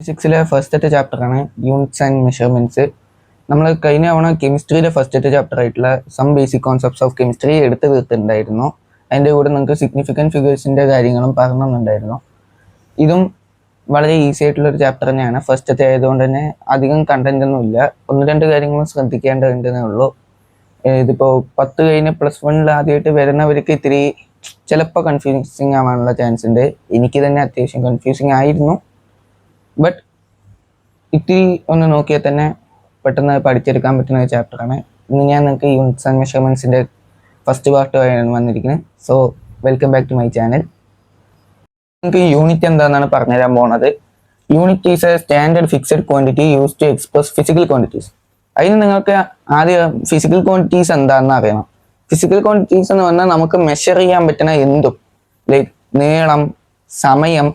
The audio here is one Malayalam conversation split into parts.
ഫിസിക്സിലെ ഫസ്റ്റത്തെ ചാപ്റ്ററാണ് യൂണിറ്റ്സ് ആൻഡ് മെഷർമെൻറ്റ്സ്. നമ്മൾ കഴിഞ്ഞ തവണ കെമിസ്ട്രിയിലെ ഫസ്റ്റത്തെ ചാപ്റ്റർ ആയിട്ടുള്ള some basic concepts of chemistry എടുത്ത് തീർത്തിട്ടുണ്ടായിരുന്നു. അതിൻ്റെ കൂടെ നിങ്ങൾക്ക് സിഗ്നിഫിക്കൻറ്റ് ഫിഗേഴ്സിൻ്റെ കാര്യങ്ങളും പറഞ്ഞിട്ടുണ്ടായിരുന്നു. ഇതും വളരെ ഈസി ആയിട്ടുള്ളൊരു ചാപ്റ്റർ തന്നെയാണ്. ഫസ്റ്റത്തെ ആയതുകൊണ്ട് തന്നെ അധികം കണ്ടന്റ് ഒന്നും ഇല്ല, ഒന്ന് രണ്ട് കാര്യങ്ങളും ശ്രദ്ധിക്കേണ്ടതുണ്ടെന്നേ ഉള്ളൂ. ഇതിപ്പോൾ 10 കഴിഞ്ഞ് +1 ആദ്യമായിട്ട് വരുന്നവർക്ക് ഇത്തിരി ചിലപ്പോൾ കൺഫ്യൂസിങ് ആവാനുള്ള ചാൻസ് ഉണ്ട്. എനിക്ക് തന്നെ അത്യാവശ്യം കൺഫ്യൂസിങ് ആയിരുന്നു. ബട്ട് ഇത്തിരി ഒന്ന് നോക്കിയാൽ തന്നെ പെട്ടെന്ന് പഠിച്ചെടുക്കാൻ പറ്റുന്ന ഒരു ചാപ്റ്ററാണ്. ഇന്ന് ഞാൻ നിങ്ങൾക്ക് യൂണിറ്റ്സ് ആൻഡ് മെഷർമെൻറ്റ്സിൻ്റെ ഫസ്റ്റ് പാർട്ടുമായാണ് വന്നിരിക്കുന്നത്. So welcome back to my channel. നിങ്ങൾക്ക് യൂണിറ്റ് എന്താണെന്നാണ് പറഞ്ഞുതരാൻ പോകുന്നത്. Unit is a standard fixed quantity use to express physical quantities. അതിന് നിങ്ങൾക്ക് ആദ്യം ഫിസിക്കൽ ക്വാണ്ടിറ്റീസ് എന്താണെന്ന് അറിയണം. ഫിസിക്കൽ ക്വാണ്ടിറ്റീസ് എന്ന് പറഞ്ഞാൽ നമുക്ക് മെഷർ ചെയ്യാൻ പറ്റുന്ന എന്തും, ലൈക്ക് നീളം, സമയം,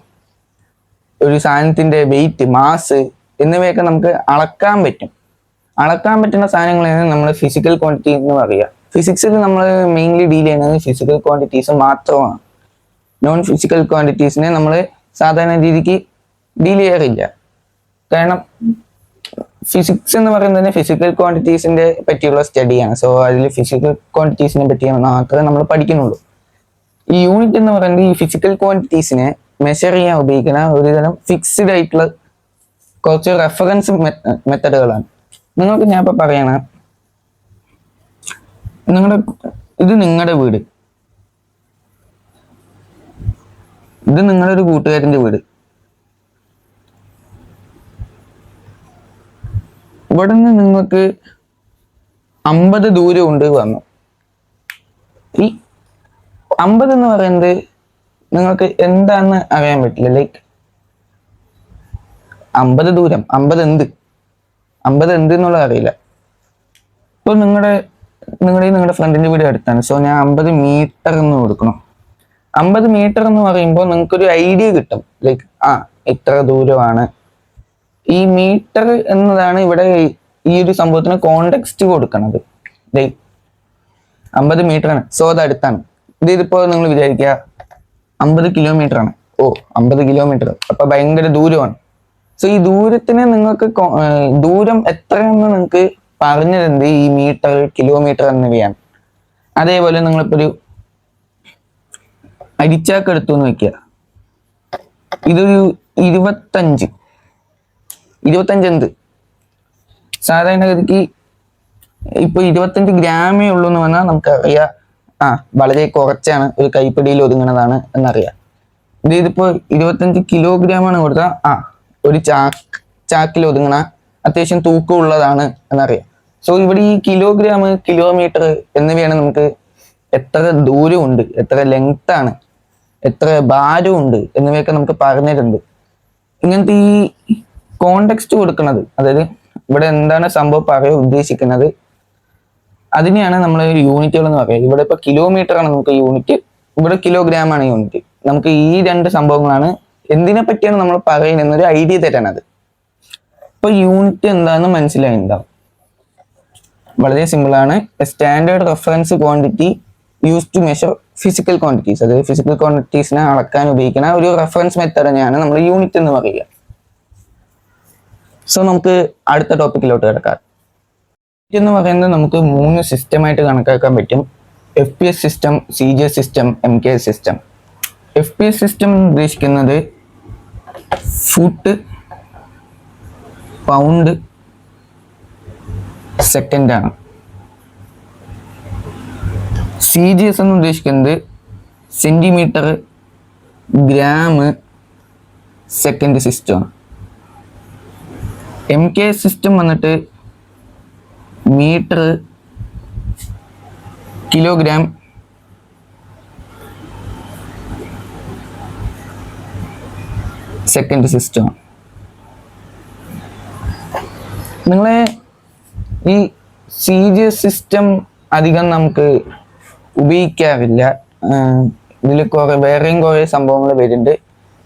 ഒരു സാധനത്തിൻ്റെ വെയിറ്റ്, മാസ് എന്നിവയൊക്കെ നമുക്ക് അളക്കാൻ പറ്റുന്ന സാധനങ്ങളാണ് നമ്മൾ ഫിസിക്കൽ ക്വാണ്ടിറ്റി എന്ന് പറയുക. ഫിസിക്സിൽ നമ്മൾ മെയിൻലി ഡീൽ ചെയ്യുന്നത് ഫിസിക്കൽ ക്വാണ്ടിറ്റീസ് മാത്രമാണ്. നോൺ ഫിസിക്കൽ ക്വാണ്ടിറ്റീസിനെ നമ്മൾ സാധാരണ രീതിക്ക് ഡീൽ ചെയ്യാറില്ല. കാരണം ഫിസിക്സ് എന്ന് പറയുന്നത് ഫിസിക്കൽ ക്വാണ്ടിറ്റീസിൻ്റെ പറ്റിയുള്ള സ്റ്റഡിയാണ്. സോ അതിൽ ഫിസിക്കൽ ക്വാണ്ടിറ്റീസിനെ പറ്റി മാത്രമേ നമ്മൾ പഠിക്കുന്നുള്ളൂ. ഈ യൂണിറ്റ് എന്ന് പറയുന്നത് ഈ ഫിസിക്കൽ ക്വാണ്ടിറ്റീസിനെ മെഷർ ചെയ്യാൻ ഉപയോഗിക്കുന്ന ഒരുതരം ഫിക്സ്ഡ് ആയിട്ടുള്ള കുറച്ച് റെഫറൻസ് മെത്തഡുകളാണ്. നിങ്ങൾക്ക് ഞാൻ ഇപ്പോൾ പറയണ, ഇത് നിങ്ങളുടെ വീട്, ഇത് നിങ്ങളുടെ ഒരു കൂട്ടുകാരൻ്റെ വീട്. ഇവിടെ നിന്ന് നിങ്ങൾക്ക് 50 ദൂരം ഉണ്ട് വന്നു. ഈ 50 എന്ന് പറയുന്നത് നിങ്ങൾക്ക് എന്താന്ന് അറിയാൻ പറ്റില്ല. ലൈക്ക് 50 ദൂരം, 50 എന്ത് എന്നുള്ളത് അറിയില്ല. ഇപ്പോൾ നിങ്ങളുടെ ഫ്രണ്ടിന്റെ വീട് അടുത്താണ്. സോ ഞാൻ 50 മീറ്റർ എന്ന് കൊടുക്കണം. 50 മീറ്റർ എന്ന് പറയുമ്പോൾ നിങ്ങൾക്കൊരു ഐഡിയ കിട്ടും. ലൈക്ക് ഇത്ര ദൂരമാണ്. ഈ മീറ്റർ എന്നതാണ് ഇവിടെ ഈ ഒരു സംഭവത്തിന് കോണ്ടെക്സ്റ്റ് കൊടുക്കുന്നത്. ലൈക്ക് 50 മീറ്റർ ആണ്, സോ അത് അടുത്താണ്. ഇതിപ്പോൾ നിങ്ങൾ വിചാരിക്കുക 50 കിലോമീറ്റർ ആണ്. 50 കിലോമീറ്റർ അപ്പൊ ഭയങ്കര ദൂരമാണ്. സോ ഈ ദൂരത്തിന് നിങ്ങൾക്ക് ദൂരം എത്രയെന്ന് നിങ്ങൾക്ക് പറഞ്ഞു തരുന്നത് ഈ മീറ്റർ, കിലോമീറ്റർ എന്നിവയാണ്. അതേപോലെ നിങ്ങളിപ്പോ ഒരു അരിച്ചാക്ക് എടുത്തു എന്ന് വെക്കുക. ഇതൊരു 25 എന്ത് സാധാരണഗതിക്ക് ഇപ്പൊ 25 ഗ്രാമേ ഉള്ളൂ എന്ന് പറഞ്ഞാൽ നമുക്കറിയാം വളരെ കുറച്ചാണ്, ഒരു കൈപ്പിടിയിൽ ഒതുങ്ങുന്നതാണ് എന്നറിയാം. ഇതിപ്പോ 25 കിലോഗ്രാമാണ് കൊടുത്താൽ ഒരു ചാക്കിൽ ഒതുങ്ങണ അത്യാവശ്യം തൂക്കമുള്ളതാണ് എന്നറിയാം. സോ ഇവിടെ ഈ കിലോഗ്രാം, കിലോമീറ്റർ എന്നിവയാണ് നമുക്ക് എത്ര ദൂരമുണ്ട്, എത്ര ലെങ്ത് ആണ്, എത്ര ഭാരമുണ്ട് എന്നിവയൊക്കെ നമുക്ക് പറഞ്ഞിട്ടുണ്ട്. ഇങ്ങനത്തെ ഈ കോണ്ടെക്സ്റ്റ് കൊടുക്കുന്നത്, അതായത് ഇവിടെ എന്താണ് സംഭവം പറയാൻ ഉദ്ദേശിക്കുന്നത്, അതിനെയാണ് നമ്മൾ യൂണിറ്റുകൾ എന്ന് പറയുക. ഇവിടെ ഇപ്പൊ കിലോമീറ്റർ ആണ് നമുക്ക് യൂണിറ്റ്, ഇവിടെ കിലോഗ്രാം ആണ് യൂണിറ്റ്. നമുക്ക് ഈ രണ്ട് സംഭവങ്ങളാണ് എന്തിനെ പറ്റിയാണ് നമ്മൾ പറയുന്നത് ഒരു ഐഡിയ തരാനത്. ഇപ്പൊ യൂണിറ്റ് എന്താണെന്ന് മനസ്സിലായിട്ടുണ്ടാവും. വളരെ സിമ്പിൾ ആണ്. Standard reference quantity use to measure physical quantities. അതായത് ഫിസിക്കൽ ക്വാണ്ടിറ്റീസിനെ അളക്കാൻ ഉപയോഗിക്കുന്ന ഒരു റെഫറൻസ് മെത്തേഡ് തന്നെയാണ് നമ്മൾ യൂണിറ്റ് എന്ന് പറയുക. സോ നമുക്ക് അടുത്ത ടോപ്പിക്കിലോട്ട് കിടക്കാം. എന്ന് പറയുന്നത് നമുക്ക് 3 സിസ്റ്റമായിട്ട് കണക്കാക്കാൻ പറ്റും. FPS system, CGS system, MKS system. FPS system ഉദ്ദേശിക്കുന്നത് ഫുട്ട്, പൗണ്ട്, സെക്കൻഡ് ആണ്. CGS എന്ന് ഉദ്ദേശിക്കുന്നത് സെന്റിമീറ്റർ, ഗ്രാം, സെക്കൻഡ് സിസ്റ്റമാണ്. MKS സിസ്റ്റം വന്നിട്ട് മീറ്റർ, കിലോഗ്രാം, സെക്കൻഡ് സിസ്റ്റം. നിങ്ങളെ ഈ CGS സിസ്റ്റം അധികം നമുക്ക് ഉപയോഗിക്കാറില്ല. ഇതിൽ വേറെയും കുറേ സംഭവങ്ങൾ വരുന്നുണ്ട്.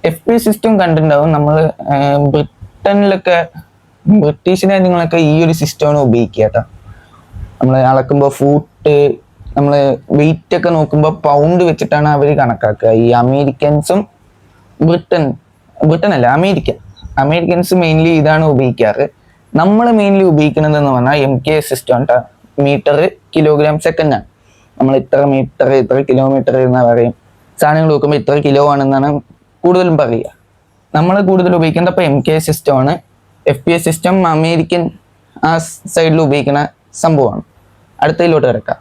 FPS സിസ്റ്റം കണ്ടിട്ടുണ്ടാവും. നമ്മൾ ബ്രിട്ടീഷ് രാജ്യങ്ങളൊക്കെ ഈ ഒരു സിസ്റ്റമാണ് ഉപയോഗിക്കുക കേട്ടോ. നമ്മൾ അളക്കുമ്പോൾ ഫൂട്ട്, നമ്മൾ വെയിറ്റ് ഒക്കെ നോക്കുമ്പോൾ പൗണ്ട് വെച്ചിട്ടാണ് അവർ കണക്കാക്കുക. ഈ അമേരിക്കൻസും ബ്രിട്ടൻ അല്ല, അമേരിക്ക അമേരിക്കൻസ് മെയിൻലി ഇതാണ് ഉപയോഗിക്കാറ്. നമ്മൾ മെയിൻലി ഉപയോഗിക്കുന്നതെന്ന് പറഞ്ഞാൽ MK സിസ്റ്റം ആണ്. മീറ്റർ കിലോഗ്രാം സെക്കൻഡ് ആണ്. നമ്മൾ ഇത്ര മീറ്റർ ഇത്ര കിലോമീറ്റർ എന്ന് പറയും. സാധനങ്ങൾ നോക്കുമ്പോൾ ഇത്ര കിലോ ആണെന്നാണ് കൂടുതലും പറയുക. നമ്മൾ കൂടുതൽ ഉപയോഗിക്കേണ്ട ഇപ്പോൾ MK സിസ്റ്റം ആണ്. FPS സിസ്റ്റം അമേരിക്കൻ ആ സൈഡിൽ ഉപയോഗിക്കുന്ന സംഭവമാണ്. അടുത്തതിലോട്ട് കിടക്കാം.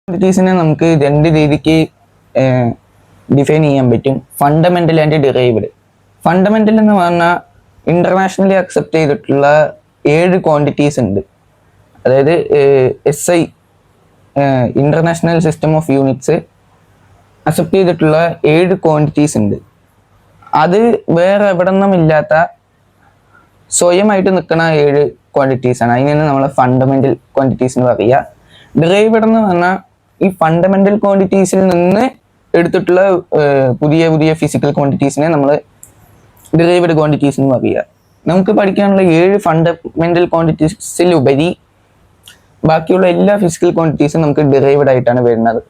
ക്വാണ്ടിറ്റീസിനെ നമുക്ക് രണ്ട് രീതിക്ക് ഡിഫൈൻ ചെയ്യാൻ പറ്റും. Fundamental and derived. ഫണ്ടമെന്റൽ എന്ന് പറഞ്ഞാൽ ഇന്റർനാഷണലി അക്സെപ്റ്റ് ചെയ്തിട്ടുള്ള 7 ക്വാണ്ടിറ്റീസ് ഉണ്ട്. അതായത് SI international system of units accept ചെയ്തിട്ടുള്ള 7 ക്വാണ്ടിറ്റീസ് ഉണ്ട്. അത് വേറെ എവിടെ നിന്നും ഇല്ലാത്ത സ്വയമായിട്ട് നിൽക്കുന്ന 7 ക്വാണ്ടിറ്റീസ് ആണ്. അതിനാണ് നമ്മൾ ഫണ്ടമെന്റൽ ക്വാണ്ടിറ്റീസ് എന്ന് പറയുക. ഡിറൈവ്ഡ് എന്ന് പറഞ്ഞാൽ ഈ ഫണ്ടമെന്റൽ ക്വാണ്ടിറ്റീസിൽ നിന്ന് എടുത്തിട്ടുള്ള പുതിയ പുതിയ ഫിസിക്കൽ ക്വാണ്ടിറ്റീസിനെ നമ്മൾ ഡിറൈവ്ഡ് ക്വാണ്ടിറ്റീസ് എന്ന് പറയുക. നമുക്ക് പഠിക്കാനുള്ള 7 ഫണ്ടമെന്റൽ ക്വാണ്ടിറ്റീസിലുപരി ബാക്കിയുള്ള എല്ലാ ഫിസിക്കൽ ക്വാണ്ടിറ്റീസും നമുക്ക് ഡിറൈവ്ഡ് ആയിട്ടാണ് വരുന്നത്.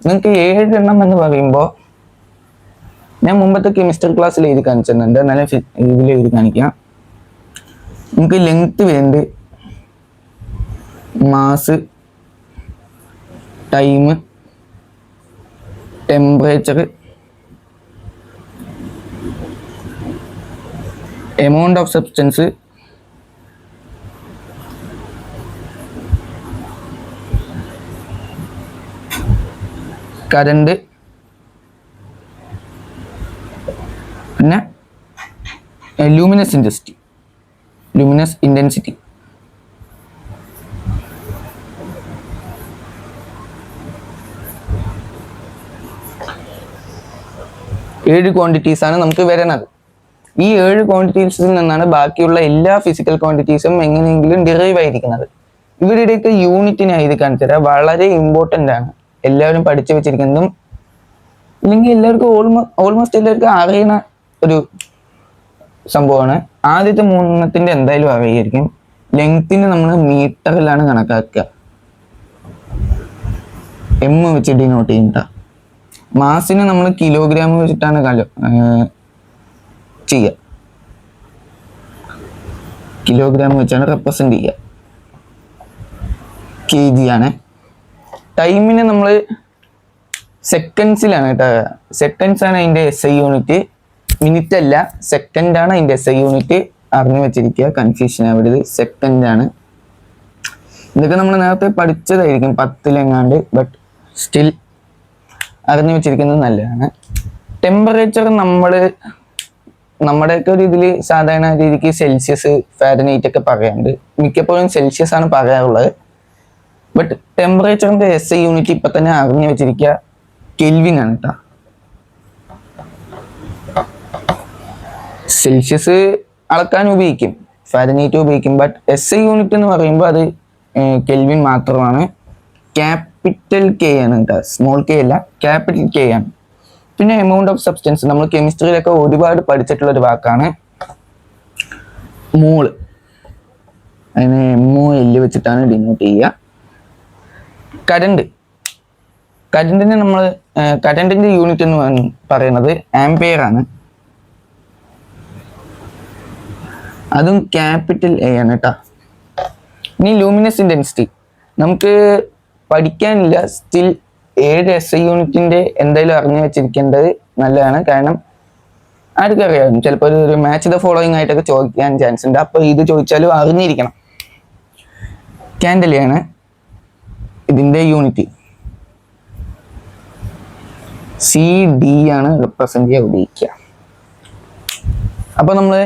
നിങ്ങൾക്ക് 7 എണ്ണം എന്ന് പറയുമ്പോൾ ഞാൻ മുമ്പത്തെ കെമിസ്ട്രി ക്ലാസ്സിൽ എഴുതി കാണിച്ചിട്ടുണ്ട്. നല്ല ഇതിൽ എഴുതി കാണിക്കാം. നമുക്ക് ലെങ്ത് വരുന്നുണ്ട്, mass, time, temperature, amount of substance, current, പിന്നെ ലൂമിനസ് ഇൻറ്റൻസിറ്റി. ഏഴ് ക്വാണ്ടിറ്റീസ് ആണ് നമുക്ക് വരുന്നത്. ഈ 7 ക്വാണ്ടിറ്റീസിൽ നിന്നാണ് ബാക്കിയുള്ള എല്ലാ ഫിസിക്കൽ ക്വാണ്ടിറ്റീസും എങ്ങനെയെങ്കിലും ഡിറൈവ് ആയിരിക്കുന്നത്. ഇവരുടെയൊക്കെ യൂണിറ്റിനായി ഇത് കാണിച്ചുതരാം. വളരെ ഇമ്പോർട്ടൻ്റ് ആണ്, എല്ലാവരും പഠിച്ചു വെച്ചിരിക്കുന്നതും ഇല്ലെങ്കിൽ എല്ലാവർക്കും ഓൾമോസ്റ്റ് എല്ലാവർക്കും അറിയുന്ന ഒരു സംഭവമാണ്. ആദ്യത്തെ 3 എന്തായാലും അറിയായിരിക്കും. ലെങ്ത്തിന് നമ്മൾ മീറ്ററിലാണ് കണക്കാക്കുക, M വെച്ച് ഡിനോട്ട് ചെയ്യുക. മാസിനെ നമ്മൾ കിലോഗ്രാം വെച്ചിട്ടാണ് ചെയ്യുക, കിലോഗ്രാം വെച്ചാണ് റെപ്രസെന്റ് ചെയ്യുക. kg ആണ്. ടൈമിനെ നമ്മൾ സെക്കൻഡ്സിലാണ് കേട്ടോ. സെക്കൻഡ്സ് ആണ് അതിൻ്റെ SI യൂണിറ്റ്, മിനിറ്റ് അല്ല, സെക്കൻഡ് ആണ് അതിൻ്റെ SI യൂണിറ്റ്. അറിഞ്ഞു വെച്ചിരിക്കുക, കൺഫ്യൂഷൻ ആവരുത്. സെക്കൻഡ് ആണ്. ഇതൊക്കെ നമ്മൾ നേരത്തെ പഠിച്ചതായിരിക്കും 10-ലെങ്ങാണ്ട്, ബട്ട് സ്റ്റിൽ അറിഞ്ഞു വെച്ചിരിക്കുന്നത് നല്ലതാണ്. ടെമ്പറേച്ചർ നമ്മുടെയൊക്കെ ഒരു ഇതിൽ സാധാരണ രീതിക്ക് സെൽഷ്യസ്, ഫാരനൈറ്റ് ഒക്കെ പറയാറുണ്ട്. മിക്കപ്പോഴും സെൽഷ്യസ് ആണ് പറയാറുള്ളത്. ബട്ട് ടെമ്പറേച്ചറിന്റെ SI യൂണിറ്റ് ഇപ്പൊ തന്നെ അറിഞ്ഞു വെച്ചിരിക്കുക, കെൽവിൻ ആണ് കേട്ടോ. സെൽഷ്യസ് അളക്കാൻ ഉപയോഗിക്കും, ഫാരനൈറ്റ് ഉപയോഗിക്കും, ബട്ട് SI യൂണിറ്റ് എന്ന് പറയുമ്പോൾ അത് കെൽവിൻ മാത്രമാണ്. ക്യാപിറ്റൽ K ആണ് കേട്ടോ, സ്മോൾ K അല്ല, ക്യാപിറ്റൽ K ആണ്. പിന്നെ എമൗണ്ട് ഓഫ് സബ്സ്റ്റൻസ്, നമ്മൾ കെമിസ്ട്രിയിലൊക്കെ ഒരുപാട് പഠിച്ചിട്ടുള്ള ഒരു വാക്കാണ്, മോള്. അതിന് MOL വെച്ചിട്ടാണ് ഡിനോട്ട് ചെയ്യുക. കറണ്ടിനെ നമ്മൾ കറണ്ടിന്റെ യൂണിറ്റ് എന്ന് പറയുന്നത് ആംപിയർ ആണ്. അതും ക്യാപിറ്റൽ A ആണ് കേട്ടോ. ഇനി ലൂമിനസ് ഇൻറ്റൻസിറ്റി നമുക്ക് പഠിക്കാനില്ല, സ്റ്റിൽ 7 SI യൂണിറ്റിന്റെ എന്തായാലും അറിഞ്ഞു വെച്ചിരിക്കേണ്ടത് നല്ലതാണ്. കാരണം ആർക്കറിയാം, ചിലപ്പോൾ ഒരു മാച്ച് ദ ഫോളോയിങ് ആയിട്ടൊക്കെ ചോദിക്കാൻ ചാൻസ് ഉണ്ട്. അപ്പോൾ ഇത് ചോദിച്ചാലും അറിഞ്ഞിരിക്കണം. ക്യാൻഡലയാണ് ഇതിന്റെ യൂണിറ്റ്. CD ആണ് റെപ്രസെന്റ് ചെയ്യാൻ ഉപയോഗിക്കുക. അപ്പോൾ നമ്മൾ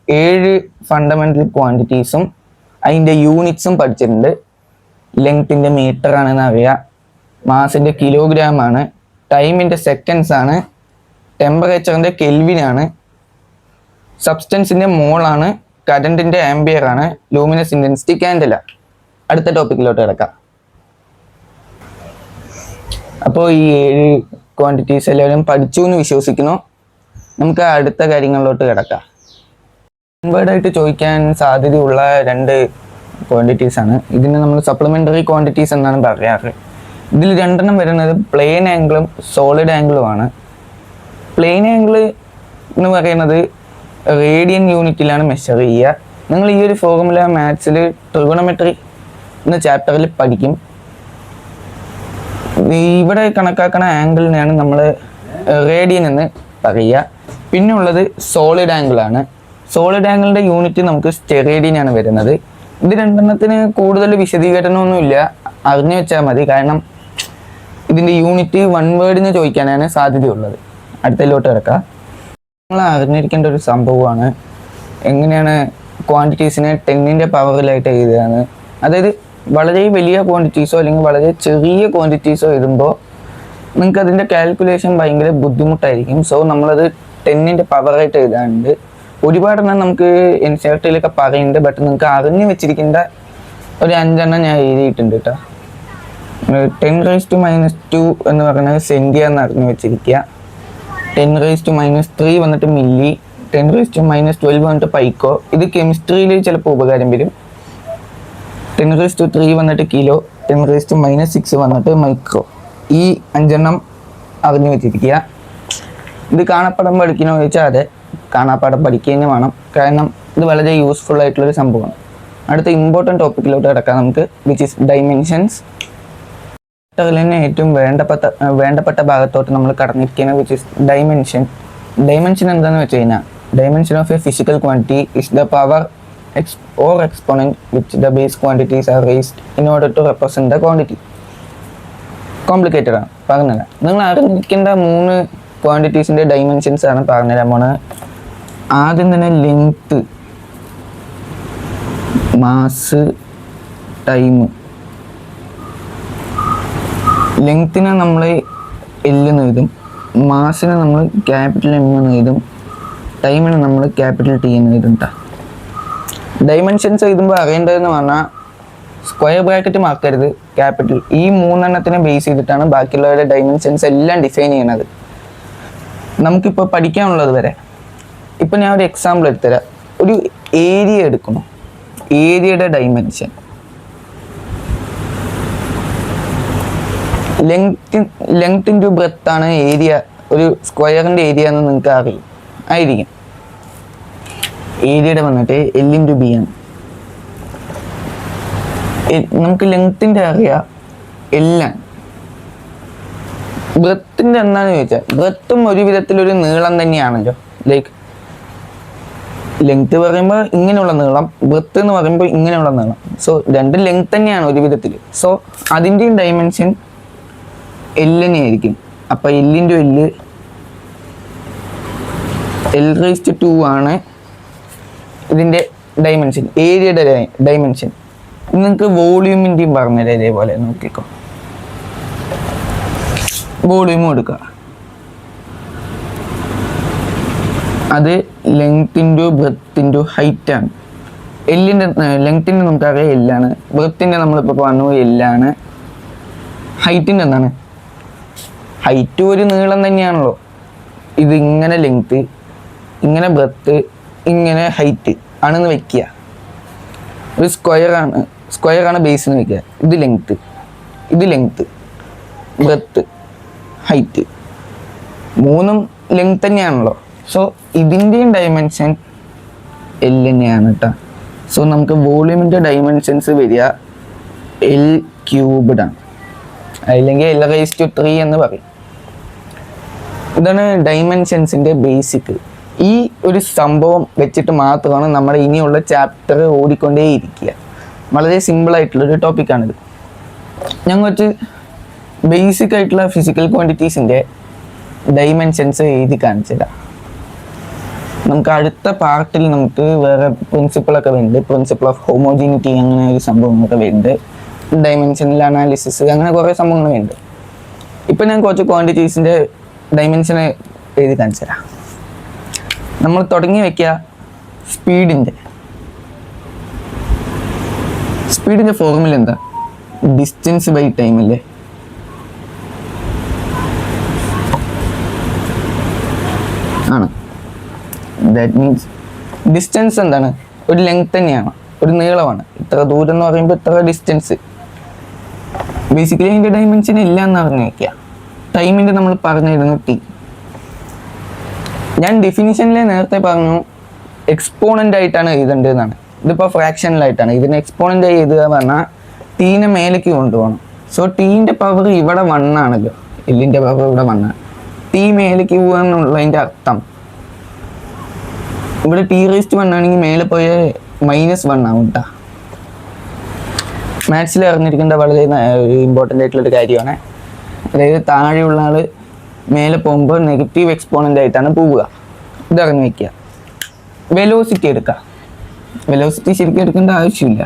7 ഫണ്ടമെന്റൽ ക്വാണ്ടിറ്റീസും അതിൻ്റെ യൂണിറ്റ്സും പഠിച്ചിട്ടുണ്ട്. ലെങ്ത്തിന്റെ മീറ്റർ ആണെന്ന് അറിയാം, മാസിന്റെ കിലോഗ്രാം ആണ്, ടൈമിന്റെ സെക്കൻഡ്സ് ആണ്, ടെമ്പറേച്ചറിന്റെ കെൽവിൻ ആണ്, സബ്സ്റ്റൻസിന്റെ മോൾ ആണ്, കറണ്ടിന്റെ ആംപിയർ ആണ്, ലൂമിനസ് ഇൻറ്റൻസിറ്റി കാൻഡല. അടുത്ത ടോപ്പിക്കിലോട്ട് കിടക്കാം. അപ്പോൾ ഈ 7 ക്വാണ്ടിറ്റീസ് എല്ലാവരും പഠിച്ചു എന്ന് വിശ്വസിക്കുന്നു. നമുക്ക് അടുത്ത കാര്യങ്ങളിലോട്ട് കിടക്കാം. ഇൻവേർഡായിട്ട് ചോദിക്കാൻ സാധ്യതയുള്ള 2 ക്വാണ്ടിറ്റീസ് ആണ്. ഇതിനെ നമ്മൾ സപ്ലിമെന്ററി ക്വാണ്ടിറ്റീസ് എന്നാണ് പറയാറ്. ഇതിൽ 2 വരുന്നത് പ്ലെയിൻ ആംഗിളും സോളിഡ് ആംഗിളും ആണ്. പ്ലെയിൻ ആംഗിൾ എന്ന് പറയുന്നത് റേഡിയൻ യൂണിറ്റിലാണ് മെഷർ ചെയ്യുക. നിങ്ങൾ ഈ ഒരു ഫോർമുല മാത്സിൽ ട്രിഗണോമെട്രി എന്ന ചാപ്റ്ററിൽ പഠിക്കും. ഇവിടെ കണക്കാക്കുന്ന ആംഗിളിനെയാണ് നമ്മൾ റേഡിയൻ എന്ന് പറയുക. പിന്നെ ഉള്ളത് സോളിഡ് ആംഗിളാണ്. സോളിഡ് ആംഗിളിൻ്റെ യൂണിറ്റ് നമുക്ക് സ്റ്റെറേഡിയനാണ് വരുന്നത്. ഇത് രണ്ടെണ്ണത്തിന് കൂടുതൽ വിശദീകരണമൊന്നുമില്ല, അറിഞ്ഞു വെച്ചാൽ മതി. കാരണം ഇതിൻ്റെ യൂണിറ്റ് വൺ വേർഡിന് ചോദിക്കാനാണ് സാധ്യതയുള്ളത്. അടുത്തതിലോട്ട് കിടക്കാം. നമ്മൾ അറിഞ്ഞിരിക്കേണ്ട ഒരു സംഭവമാണ് എങ്ങനെയാണ് ക്വാണ്ടിറ്റീസിനെ 10ന്റെ പവറിലായിട്ട് എഴുതുകയാണ്. അതായത് വളരെ വലിയ ക്വാണ്ടിറ്റീസോ അല്ലെങ്കിൽ വളരെ ചെറിയ ക്വാണ്ടിറ്റീസോ എഴുതുമ്പോൾ നിങ്ങൾക്ക് അതിൻ്റെ കാൽക്കുലേഷൻ ഭയങ്കര ബുദ്ധിമുട്ടായിരിക്കും. സോ നമ്മളത് 10ന്റെ പവറായിട്ട് എഴുതാറുണ്ട്. ഒരുപാടെണ്ണം നമുക്ക് NCERT-യിലൊക്കെ പറയുന്നുണ്ട്. ബട്ട് നിങ്ങൾക്ക് അറിഞ്ഞു വെച്ചിരിക്കേണ്ട ഒരു 5 എണ്ണം ഞാൻ എഴുതിയിട്ടുണ്ട് കേട്ടോ. 10⁻² എന്ന് പറയുന്നത് സെൻറ്റിയ എന്ന് അറിഞ്ഞു വെച്ചിരിക്കുക. 10⁻³ വന്നിട്ട് മില്ലി, 10⁻12 വന്നിട്ട് പൈക്കോ. ഇത് കെമിസ്ട്രിയിൽ ചിലപ്പോൾ ഉപകാരം വരും. 10⁻³ വന്നിട്ട് കിലോ, 10⁻6 വന്നിട്ട് മൈക്രോ. ഈ 5 എണ്ണം അറിഞ്ഞു വെച്ചിരിക്കുക. ഇത് കാണാപ്പാടം പഠിക്കണമെന്ന് ചോദിച്ചാൽ അതെ, കാണാപ്പാടം പഠിക്കുക വേണം. കാരണം ഇത് വളരെ യൂസ്ഫുൾ ആയിട്ടുള്ളൊരു സംഭവമാണ്. അടുത്ത ഇമ്പോർട്ടൻറ്റ് ടോപ്പിക്കിലോട്ട് കിടക്കാം നമുക്ക്, വിച്ച് ഇസ് ഡൈമെൻഷൻസ്. തന്നെ ഏറ്റവും വേണ്ടപ്പെട്ട ഭാഗത്തോട്ട് നമ്മൾ കടന്നിരിക്കുന്നത് വിച്ച് ഇസ് ഡൈമെൻഷൻ. ഡൈമെൻഷൻ എന്താണെന്ന് വെച്ച് കഴിഞ്ഞാൽ dimension of A physical quantity is the power or exponent which the base quantities are raised in order to represent the quantity. Complicated ആണ്, പറഞ്ഞില്ല. നിങ്ങൾ അറിഞ്ഞിരിക്കേണ്ട 3 ക്വാണ്ടിറ്റീസിൻ്റെ ഡൈമെൻഷൻസ് ആണ് പറഞ്ഞുതരാൻ പോണത്. ആദ്യം തന്നെ ലെങ്ത്ത്, മാസ്, ടൈം. ലെങ്ത്തിനെ നമ്മൾ L എന്ന് എഴുതും, മാസിനെ നമ്മൾ ക്യാപിറ്റൽ M എന്ന് എഴുതും, ടൈമിനെ നമ്മൾ ക്യാപിറ്റൽ T എന്ന് എഴുതും. ഡൈമെൻഷൻസ് എഴുതുമ്പോൾ അറിയേണ്ടതെന്ന് പറഞ്ഞാൽ സ്ക്വയർ ബ്രാക്കറ്റ് മാർക്കരുത്, ക്യാപിറ്റൽ. ഈ 3 എണ്ണത്തിനെ ബേസ് ചെയ്തിട്ടാണ് ബാക്കിയുള്ളവരുടെ ഡൈമെൻഷൻസ് എല്ലാം ഡിഫൈൻ ചെയ്യുന്നത്. നമുക്കിപ്പോൾ പഠിക്കാനുള്ളത് വരെ ഇപ്പം ഞാൻ ഒരു എക്സാമ്പിൾ എടുത്തുതരാം. ഒരു ഏരിയ എടുക്കണം. ഏരിയയുടെ ഡൈമെൻഷൻ ലെങ്ത് ഇൻറ്റു ബ്രെത്ത് ആണ് ഏരിയ. ഒരു സ്ക്വയറിൻ്റെ ഏരിയ എന്ന് നിങ്ങൾക്ക് ആയിരിക്കും. ഏരിയയുടെ വന്നിട്ട് L/B ആണ്. നമുക്ക് ലെങ്ത്തിൻ്റെ അറിയാം L ആണ്. ബ്രെത്തിൻ്റെ എന്താണെന്ന് ചോദിച്ചാൽ ബ്രെത്തും ഒരു വിധത്തിലൊരു നീളം തന്നെയാണല്ലോ. ലൈക്ക് ലെങ്ത് പറയുമ്പോൾ ഇങ്ങനെയുള്ള നീളം, ബ്രെത്ത് എന്ന് പറയുമ്പോൾ ഇങ്ങനെയുള്ള നീളം. സോ രണ്ടും ലെങ്ത് തന്നെയാണ് ഒരു വിധത്തിൽ. സോ അതിൻ്റെയും ഡൈമെൻഷൻ L തന്നെയായിരിക്കും. അപ്പം L/L L⁻² ആണ് ഇതിൻ്റെ ഡൈമെൻഷൻ, ഏരിയയുടെ ഡൈമെൻഷൻ. നിങ്ങൾക്ക് വോളിയൂമിൻ്റെയും പറഞ്ഞത് ഇതേപോലെ നോക്കിക്കോ. വോളിയൂമും എടുക്കുക. അത് length into breadth into height ആണ്. ലെങ്ത്തിൻ്റെ നമുക്കറിയാം L ആണ്, ബ്രെത്തിൻ്റെ നമ്മളിപ്പോൾ പറഞ്ഞു L ആണ്. ഹൈറ്റിൻ്റെ എന്താണ്? ഹൈറ്റ് ഒരു നീളം തന്നെയാണല്ലോ. ഇത് ഇങ്ങനെ ലെങ്ത്ത്, ഇങ്ങനെ ബ്രെത്ത്, ഇങ്ങനെ ഹൈറ്റ് ആണെന്ന് വെക്കുക. ഒരു സ്ക്വയറാണ് ബേസ് എന്ന് വെക്കുക. ഇത് ലെങ്ത്ത്, ബ്രെത്ത്, ഹൈറ്റ്, 3ഉം ലെങ്ത് തന്നെയാണല്ലോ. സോ ഇതിൻ്റെയും ഡൈമെൻഷൻ L തന്നെയാണ് കേട്ടോ. സോ നമുക്ക് വോളിയൂമിൻ്റെ ഡൈമെൻഷൻസ് വരിക L³ ആണ്, അല്ലെങ്കിൽ L⁻³ എന്ന് പറയും. ഇതാണ് ഡൈമെൻഷൻസിൻ്റെ ബേസിക്. ഈ ഒരു സംഭവം വെച്ചിട്ട് മാത്രമാണ് നമ്മുടെ ഇനിയുള്ള ചാപ്റ്റർ ഓടിക്കൊണ്ടേയിരിക്കുക. വളരെ സിമ്പിളായിട്ടുള്ളൊരു ടോപ്പിക്കാണിത്. ഞാൻ കുറച്ച് ബേസിക് ആയിട്ടുള്ള ഫിസിക്കൽ ക്വാണ്ടിറ്റീസിൻ്റെ ഡൈമെൻഷൻസ് എഴുതി കാണിച്ചില്ല. നമുക്ക് അടുത്ത പാർട്ടിൽ നമുക്ക് വേറെ പ്രിൻസിപ്പിളൊക്കെ വരുന്നുണ്ട്. പ്രിൻസിപ്പിൾ ഓഫ് ഹോമോജീനിറ്റി അങ്ങനെ ഒരു സംഭവങ്ങളൊക്കെ വരുന്നുണ്ട്. ഡൈമെൻഷനൽ അനാലിസിസ് അങ്ങനെ കുറേ സംഭവങ്ങൾ വരുന്നുണ്ട്. ഇപ്പം ഞാൻ കുറച്ച് ക്വാണ്ടിറ്റീസിൻ്റെ ഡൈമെൻഷൻ എഴുതി കാണിച്ചുതരാം. നമ്മൾ തുടങ്ങി വയ്ക്കുക സ്പീഡിൻ്റെ ഫോർമുല എന്താ? ഡിസ്റ്റൻസ് ബൈ ടൈം അല്ലേ? ആണ്. ദാറ്റ് മീൻസ് ഡിസ്റ്റൻസ് എന്താണ്? ഒരു ലെങ്ത് തന്നെയാണ്, ഒരു നീളമാണ്. ഇത്ര ദൂരം എന്ന് പറയുമ്പോൾ ഇത്ര ഡിസ്റ്റൻസ്. ബേസിക്കലി അതിൻ്റെ ഡൈമെൻഷൻ ഇല്ല എന്ന് പറഞ്ഞു വയ്ക്കുക. ടൈമിൻ്റെ നമ്മൾ പറഞ്ഞിരുന്നു T. ഞാൻ ഡെഫിനിഷനിൽ നേരത്തെ പറഞ്ഞു എക്സ്പോണൻ്റ് ആയിട്ടാണ് എഴുതേണ്ടതെന്നാണ്. ഇതിപ്പോൾ ഫ്രാക്ഷനിലായിട്ടാണ്. ഇതിന് എക്സ്പോണൻ്റായി എഴുതുക പറഞ്ഞാൽ ടീനെ മേലേക്ക് കൊണ്ടുപോകണം. സോ ടീൻ്റെ പവർ ഇവിടെ 1 ആണല്ലോ, എല്ലിൻ്റെ പവർ ഇവിടെ 1 ആണ്. ടി മേലേക്ക് പോകുക എന്നുള്ളതിൻ്റെ അർത്ഥം ഇവിടെ T⁻1 ആണെങ്കിൽ മേലെ പോയ -1 ആവും കേട്ടോ. മാത്സിൽ അറിഞ്ഞിരിക്കേണ്ട വളരെ ഇമ്പോർട്ടൻ്റ് ആയിട്ടുള്ളൊരു കാര്യമാണ്. അതായത് താഴെയുള്ള ആൾ മേലെ പോകുമ്പോൾ നെഗറ്റീവ് എക്സ്പോണൻ്റ് ആയിട്ടാണ് പോവുക. ഇതറിഞ്ഞ് വയ്ക്കുക. വെലോസിറ്റി എടുക്കുക. വെലോസിറ്റി ശരിക്കും എടുക്കേണ്ട ആവശ്യമില്ല,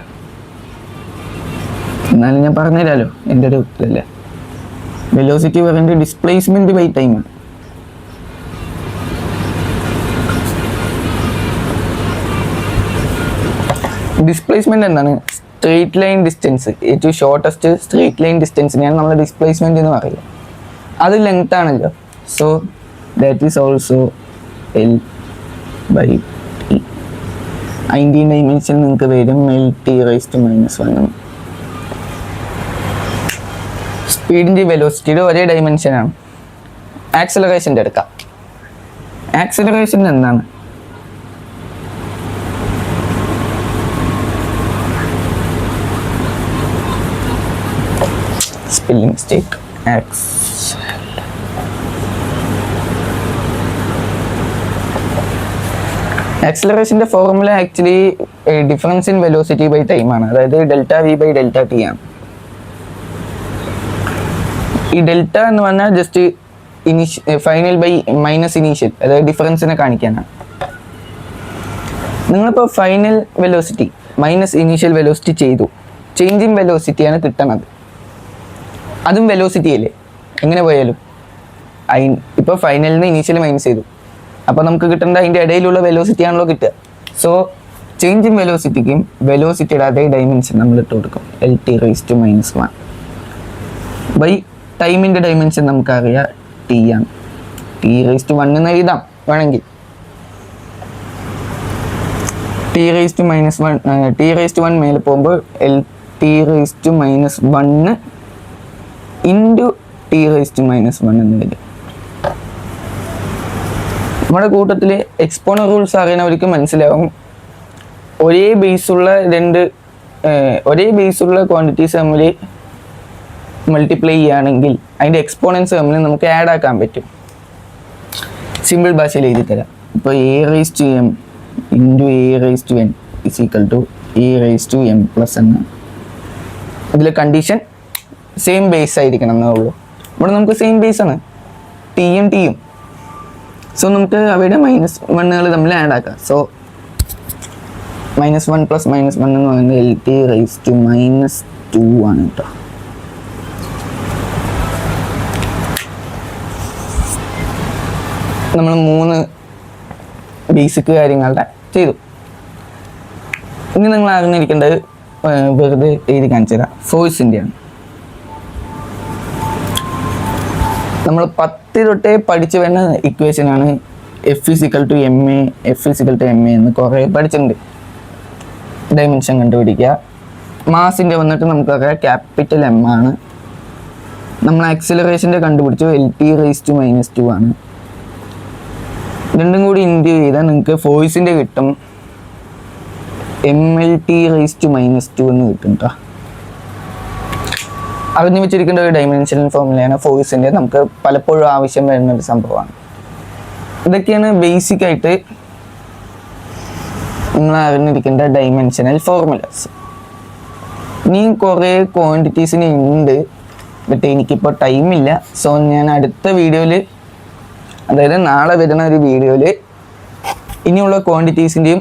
എന്നാലും ഞാൻ പറഞ്ഞുതരാമല്ലോ, എൻ്റെ ഒരു ഉത്തരല്ലേ. വെലോസിറ്റി പറയുന്നത് ഡിസ്പ്ലേസ്മെൻറ്റ് ബൈ ടൈമാണ്. ഡിസ്പ്ലേസ്മെൻറ്റ് എന്താണ്? സ്ട്രെയിറ്റ് ലൈൻ ഡിസ്റ്റൻസ്, ഏറ്റവും ഷോർട്ടസ്റ്റ് സ്ട്രെയിറ്റ് ലൈൻ ഡിസ്റ്റൻസിനെയാണ് നമ്മൾ ഡിസ്പ്ലേസ്മെൻറ്റ് എന്ന് പറയുക. അത് ലെങ്ത് ആണല്ലോ. So that is also L/T. അതിൻ്റെ ഡൈമെൻഷൻ നിങ്ങൾക്ക് വരും L⁻⁻1. സ്പീഡിൻ്റെ വെലോസിറ്റിയുടെ ഒരേ ഡൈമെൻഷനാണ്. ആക്സലറേഷൻ്റെ എടുക്കാം. ആക്സലറേഷൻ എന്താണ്? Spelling mistake. ആക്സലറേഷൻ്റെ formula actually difference in velocity by time ആണ്. അതായത് ΔV/ΔT ആണ്. ഈ ഡെൽറ്റ എന്ന് പറഞ്ഞാൽ just final by minus initial, അതായത് ഡിഫറൻസിനെ കാണിക്കാനാണ്. നിങ്ങളിപ്പോൾ final velocity minus initial velocity ചെയ്തു, ചേഞ്ച് ഇൻ വെലോസിറ്റിയാണ് കിട്ടണത്. അതും വെലോസിറ്റി അല്ലേ, എങ്ങനെ പോയാലും. ഇപ്പോൾ ഫൈനലിൽ നിന്ന് ഇനീഷ്യൽ മൈനസ് ചെയ്തു, അപ്പോൾ നമുക്ക് കിട്ടേണ്ട അതിൻ്റെ ഇടയിലുള്ള വെലോസിറ്റി ആണല്ലോ കിട്ടുക. സോ ചേഞ്ച് ഇൻ വെലോസിറ്റിക്കും വെലോസിറ്റിയുടെ അതേ ഡൈമെൻഷൻ നമ്മൾ ഇട്ട് കൊടുക്കും, L⁻⁻1 ബൈ ടൈമിൻ്റെ ഡൈമെൻഷൻ നമുക്കറിയാം T ആണ്. T⁻1 എന്ന് എഴുതാം വേണമെങ്കിൽ. T⁻1 മേലെ പോകുമ്പോൾ L⁻⁻1 ഇൻറ്റു T⁻⁻1 എന്ന് വരും. നമ്മുടെ കൂട്ടത്തിൽ എക്സ്പോണർ റൂൾസ് അറിയുന്നവർക്ക് മനസ്സിലാവും, ഒരേ ബേസുള്ള ക്വാണ്ടിറ്റീസ് തമ്മിൽ മൾട്ടിപ്ലൈ ചെയ്യുകയാണെങ്കിൽ അതിൻ്റെ എക്സ്പോണൻസ് തമ്മിൽ നമുക്ക് ആഡ് ആക്കാൻ പറ്റും. സിമ്പിൾ ഭാഷയിൽ എഴുതി തരാം. ഇപ്പോൾ A⁻m into A⁻n is equal to A⁻m+n. ഇതിലെ കണ്ടീഷൻ സെയിം ബേസ് ആയിരിക്കണം എന്നേ ഉള്ളൂ. ഇവിടെ നമുക്ക് സെയിം ബേസാണ് ടിയും ടിയും. സോ നമുക്ക് അവയുടെ -1 തമ്മിൽ ആഡ് ആക്കാം. സോ -1 + -1 എന്ന് പറയുന്നത് L⁻⁻2 ആണ് കേട്ടോ. നമ്മൾ 3 ബേസിക് കാര്യങ്ങളുടെ ചെയ്തു. ഇനി നിങ്ങൾ അറിഞ്ഞിരിക്കേണ്ടത് വെറുതെ എഴുതി കാണിച്ചു തരാം, ഫോഴ്സിൻ്റെയാണ്. നമ്മൾ 10 തൊട്ടേ പഠിച്ചു വരുന്ന ഇക്വേഷനാണ് F = ma, F = ma എന്ന് കുറേ പഠിച്ചിട്ടുണ്ട്. ഡൈമെൻഷൻ കണ്ടുപിടിക്കുക. മാസിൻ്റെ വന്നിട്ട് നമുക്കറിയാം ക്യാപിറ്റൽ M ആണ്. നമ്മൾ ആക്സിലറേഷൻ്റെ കണ്ടുപിടിച്ചു L⁻⁻2 ആണ്. രണ്ടും കൂടി ഇൻറ്റു ചെയ്താൽ നിങ്ങൾക്ക് ഫോഴ്സിൻ്റെ കിട്ടും mL⁻⁻2 എന്ന് കിട്ടും കേട്ടോ. അറിഞ്ഞു വെച്ചിരിക്കേണ്ട ഒരു ഡൈമെൻഷണൽ ഫോർമുലയാണ് ഫോഴ്സിൻ്റെ. നമുക്ക് പലപ്പോഴും ആവശ്യം വരുന്ന ഒരു സംഭവമാണ്. ഇതൊക്കെയാണ് ബേസിക് ആയിട്ട് നിങ്ങൾ അറിഞ്ഞിരിക്കേണ്ട ഡൈമെൻഷണൽ ഫോർമുലാസ്. ഇനിയും കുറേ ക്വാണ്ടിറ്റീസിന് ഉണ്ട്, ബട്ട് എനിക്കിപ്പോൾ ടൈമില്ല. സോ ഞാൻ അടുത്ത വീഡിയോയിൽ, അതായത് നാളെ വരുന്ന ഒരു വീഡിയോയിൽ ഇനിയുള്ള ക്വാണ്ടിറ്റീസിൻ്റെയും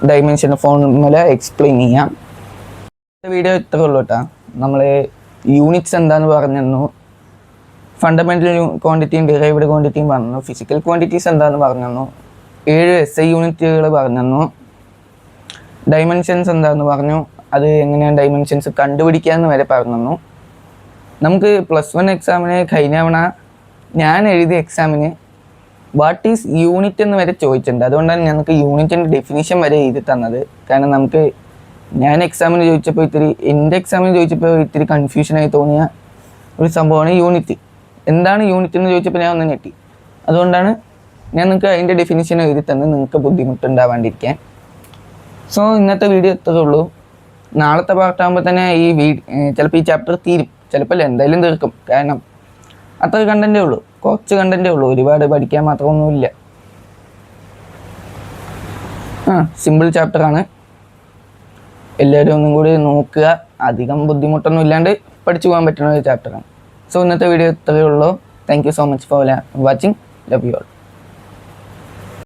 ഡൈമെൻഷണൽ ഫോർമുല എക്സ്പ്ലെയിൻ ചെയ്യാം. വീഡിയോ ഇത്രേ ഉള്ളൂ കേട്ടോ. നമ്മൾ യൂണിറ്റ്സ് എന്താണെന്ന് പറഞ്ഞു തന്നു, ഫണ്ടമെൻ്റൽ ക്വാണ്ടിറ്റിയും ഡിറൈവ്ഡ് ക്വാണ്ടിറ്റിയും പറഞ്ഞു, ഫിസിക്കൽ ക്വാണ്ടിറ്റീസ് എന്താണെന്ന് പറഞ്ഞു തന്നു, 7 SI യൂണിറ്റുകൾ പറഞ്ഞു തന്നു, ഡൈമെൻഷൻസ് എന്താണെന്ന് പറഞ്ഞു, അത് എങ്ങനെയാണ് ഡൈമെൻഷൻസ് കണ്ടുപിടിക്കാമെന്ന് വരെ പറഞ്ഞു തന്നു. നമുക്ക് +1 എക്സാമിന് കഴിഞ്ഞ തവണ ഞാൻ എഴുതിയ എക്സാമിന് വാട്ട് ഈസ് യൂണിറ്റ് എന്ന് വരെ ചോദിച്ചിട്ടുണ്ട്. അതുകൊണ്ടാണ് ഞങ്ങൾക്ക് യൂണിറ്റിൻ്റെ ഡെഫിനിഷൻ വരെ എഴുതി തന്നത്. കാരണം നമുക്ക് ഞാൻ എക്സാമിന് ചോദിച്ചപ്പോൾ എൻ്റെ എക്സാമിന് ചോദിച്ചപ്പോൾ ഇത്തിരി കൺഫ്യൂഷനായി തോന്നിയ ഒരു സംഭവമാണ് യൂണിറ്റ്. എന്താണ് യൂണിറ്റ് എന്ന് ചോദിച്ചപ്പോൾ ഞാൻ ഒന്ന് ഞെട്ടി. അതുകൊണ്ടാണ് ഞാൻ നിങ്ങൾക്ക് അതിൻ്റെ ഡെഫിനിഷൻ എഴുതി തന്നത്, നിങ്ങൾക്ക് ബുദ്ധിമുട്ടുണ്ടാവാണ്ടിരിക്കാൻ. സോ ഇന്നത്തെ വീഡിയോ ഇത്രയേ ഉള്ളൂ. നാളത്തെ പാർട്ടാകുമ്പോൾ തന്നെ ചിലപ്പോൾ ഈ ചാപ്റ്റർ തീരും, ചിലപ്പോൾ എന്തായാലും തീർക്കും. കാരണം അത്ര കണ്ടൻറ്റേ ഉള്ളൂ, കുറച്ച് കണ്ടൻറ്റേ ഉള്ളൂ, ഒരുപാട് പഠിക്കാൻ മാത്രമൊന്നുമില്ല. സിമ്പിൾ ചാപ്റ്ററാണ്, എല്ലാവരും ഒന്നും കൂടി നോക്കുക. അധികം ബുദ്ധിമുട്ടൊന്നും ഇല്ലാണ്ട് പഠിച്ചു പോകാൻ പറ്റുന്ന ഒരു ചാപ്റ്ററാണ്. സോ ഇന്നത്തെ വീഡിയോ ഇത്രയേ ഉള്ളൂ. Thank you so much for watching. Love you all.